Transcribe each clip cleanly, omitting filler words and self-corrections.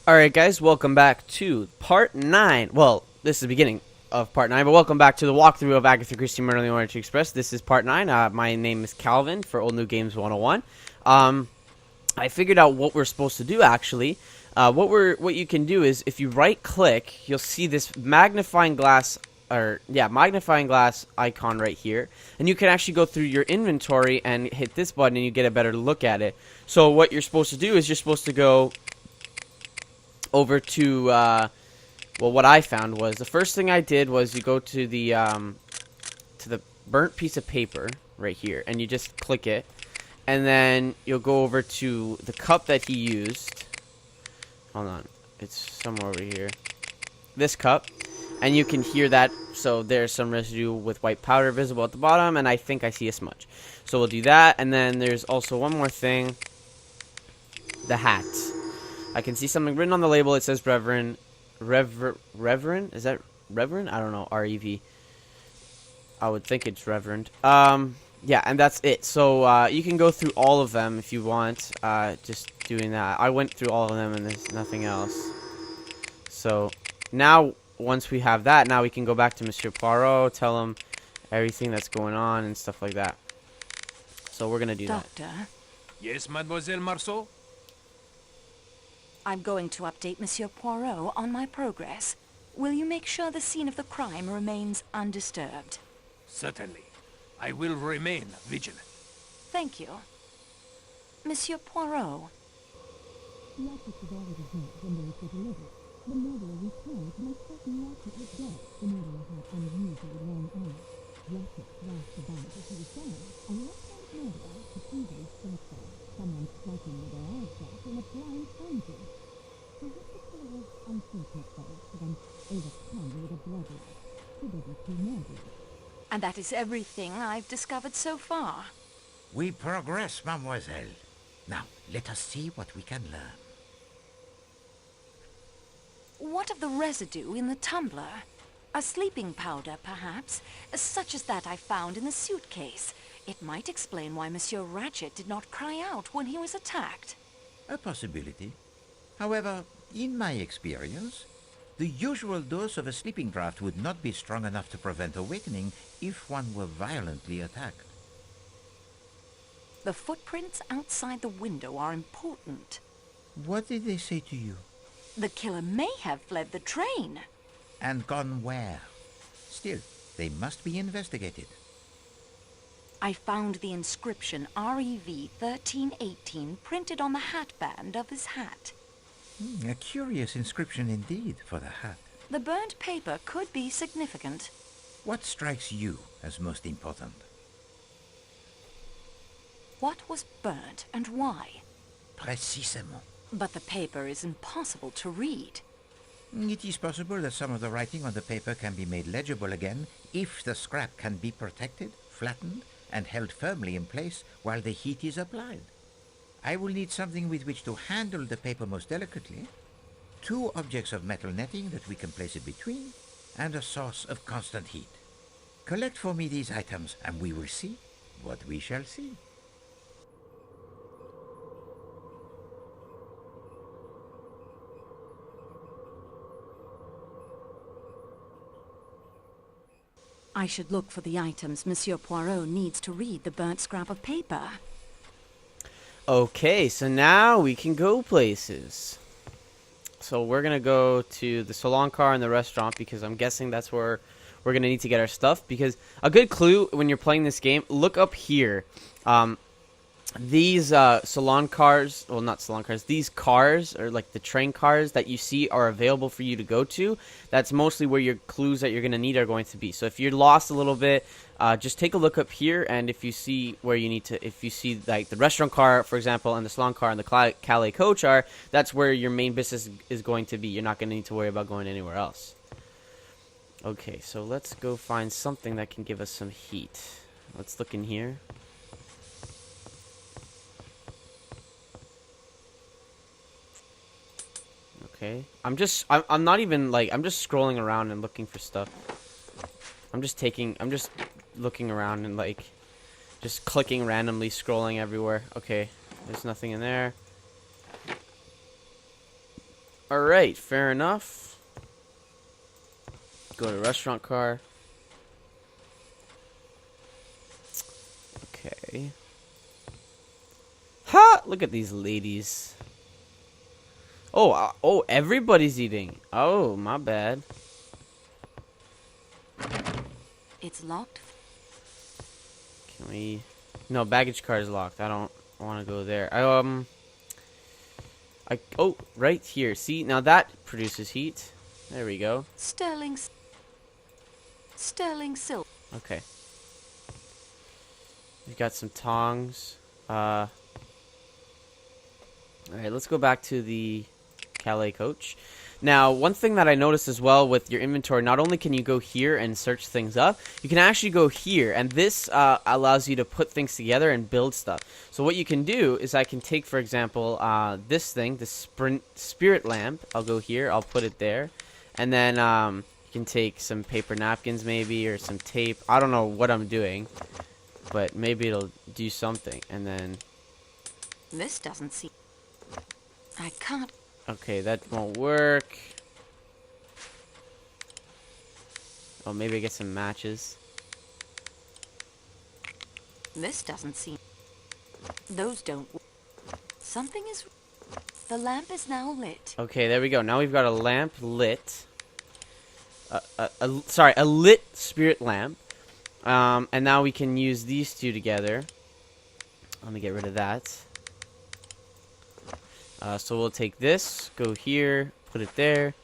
Alright guys, welcome back to part 9. Well, this is the beginning of part 9, but welcome back to the walkthrough of Agatha Christie Murder on the Orient Express. This is part 9. My name is Calvin for Old New Games 101. I figured out what we're supposed to do actually. What you can do is if you right click, you'll see this magnifying glass icon right here, and you can actually go through your inventory and hit this button and you get a better look at it. So what you're supposed to do is you're supposed to go over to well, what I found was the first thing I did was you go to the burnt piece of paper right here and you just click it, and then you'll go over to the cup that he used. Hold on, it's somewhere over here, this cup, and you can hear that. So there's some residue with white powder visible at the bottom, and I think I see a smudge, so we'll do that. And then there's also one more thing, the hat. I can see something written on the label. It says Reverend. Is that Reverend? I don't know. R-E-V. I would think it's Reverend. Yeah, and that's it. So, you can go through all of them if you want. Just doing that. I went through all of them and there's nothing else. So, now, once we have that, now we can go back to Monsieur Poirot, tell him everything that's going on and stuff like that. So, we're gonna do that. Doctor, Yes, Mademoiselle Marceau? I'm going to update Monsieur Poirot on my progress. Will you make sure the scene of the crime remains undisturbed? Certainly. I will remain vigilant. Thank you. Monsieur Poirot. And that is everything I've discovered so far. We progress, mademoiselle. Now, let us see what we can learn. What of the residue in the tumbler? A sleeping powder, perhaps, such as that I found in the suitcase. It might explain why Monsieur Ratchet did not cry out when he was attacked. A possibility. However, in my experience, the usual dose of a sleeping draught would not be strong enough to prevent awakening if one were violently attacked. The footprints outside the window are important. What did they say to you? The killer may have fled the train. And gone where? Still, they must be investigated. I found the inscription REV 1318 printed on the hatband of his hat. A curious inscription indeed for the hat. The burnt paper could be significant. What strikes you as most important? What was burnt and why? Précisément. But the paper is impossible to read. It is possible that some of the writing on the paper can be made legible again if the scrap can be protected, flattened, and held firmly in place while the heat is applied. I will need something with which to handle the paper most delicately, 2 objects of metal netting that we can place it between, and a source of constant heat. Collect for me these items, and we will see what we shall see. I should look for the items Monsieur Poirot needs to read the burnt scrap of paper. Okay, so now we can go places. So we're gonna go to the salon car and the restaurant because I'm guessing that's where we're gonna need to get our stuff. Because a good clue when you're playing this game, look up here. These salon cars, well, not salon cars, these cars, or like the train cars that you see are available for you to go to. That's mostly where your clues that you're going to need are going to be. So if you're lost a little bit, just take a look up here, and if you see where you need to, if you see like the restaurant car, for example, and the salon car and the Calais coach are, that's where your main business is going to be. You're not going to need to worry about going anywhere else. Okay, so let's go find something that can give us some heat. Let's look in here. Okay, I'm not even like, I'm just scrolling around and looking for stuff. I'm just looking around and like just clicking randomly, scrolling everywhere. Okay, there's nothing in there. Alright, fair enough. Go to restaurant car. Okay. Ha! Look at these ladies. Oh, oh, everybody's eating. Oh, my bad. It's locked. Can we... No, baggage car is locked. I don't want to go there. Oh, right here. See, now that produces heat. There we go. Sterling silver. Okay. We've got some tongs. Alright, let's go back to the Calais coach. Now, one thing that I noticed as well with your inventory, not only can you go here and search things up, you can actually go here, and this allows you to put things together and build stuff. So what you can do is I can take, for example, this thing, the spirit lamp. I'll go here, I'll put it there, and then you can take some paper napkins maybe, or some tape. I don't know what I'm doing, but maybe it'll do something, and then... This doesn't seem... I can't... Okay, that won't work. Oh, maybe I get some matches. This doesn't seem... Those don't... Something is... The lamp is now lit. Okay, there we go. Now we've got a lamp lit. Sorry, a lit spirit lamp. And now we can use these two together. Let me get rid of that. So we'll take this, go here, put it there,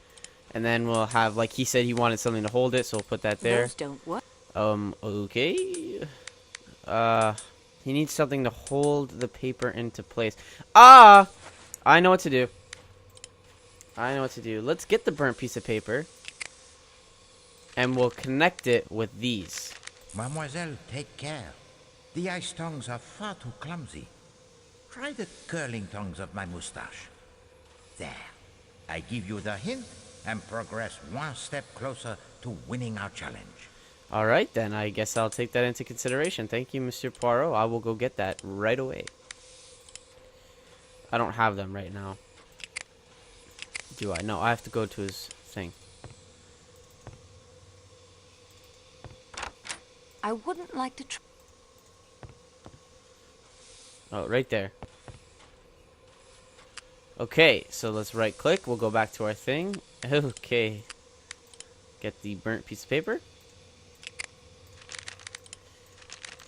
and then we'll have, like he said, he wanted something to hold it, so we'll put that there. Those don't work. Okay. He needs something to hold the paper into place. Ah! I know what to do. I know what to do. Let's get the burnt piece of paper, and we'll connect it with these. Mademoiselle, take care. The ice tongs are far too clumsy. Try the curling tongs of my moustache. There. I give you the hint and progress one step closer to winning our challenge. Alright, then. I guess I'll take that into consideration. Thank you, Monsieur Poirot. I will go get that right away. I don't have them right now. Do I? No, I have to go to his thing. I wouldn't like to... Oh, right there. Okay, so let's right click. We'll go back to our thing. Okay. Get the burnt piece of paper.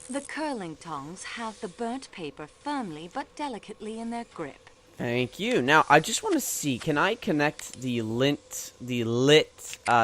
The curling tongs have the burnt paper firmly but delicately in their grip. Thank you. Now, I just want to see, can I connect the lit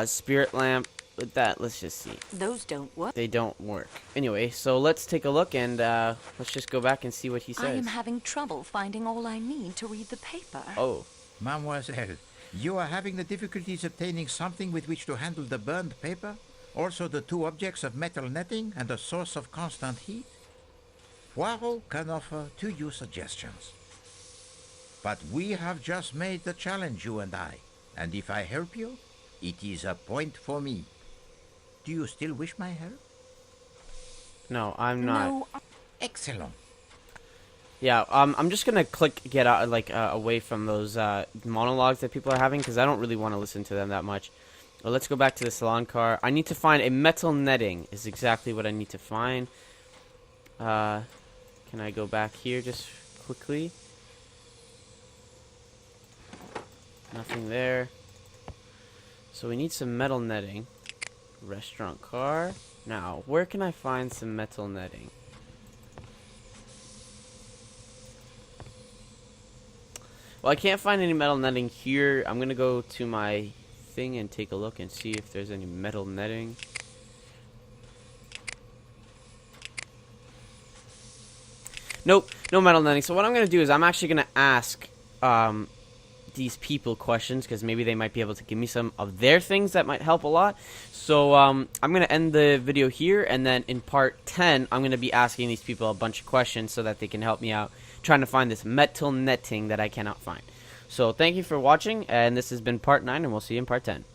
spirit lamp with that? Let's just see. Those don't work. They don't work. Anyway, so let's take a look and let's just go back and see what he says. I am having trouble finding all I need to read the paper. Oh. Mademoiselle, you are having the difficulties obtaining something with which to handle the burned paper? Also the two objects of metal netting and a source of constant heat? Poirot can offer to you suggestions. But we have just made the challenge, you and I. And if I help you, it is a point for me. Do you still wish my help? No, I'm not. No, Excellent. Yeah, I'm just gonna click get out, away from those monologues that people are having, because I don't really want to listen to them that much. Well, let's go back to the salon car. I need to find a metal netting is exactly what I need to find. Can I go back here just quickly? Nothing there. So we need some metal netting. Restaurant car. Now, where can I find some metal netting? Well, I can't find any metal netting here. I'm gonna go to my thing and take a look and see if there's any metal netting. Nope, no metal netting. So what I'm gonna do is I'm actually gonna ask these people questions, because maybe they might be able to give me some of their things that might help a lot. So I'm gonna end the video here, and then in part 10 I'm gonna be asking these people a bunch of questions so that they can help me out trying to find this metal netting that I cannot find. So thank you for watching, and this has been part 9, and we'll see you in part 10.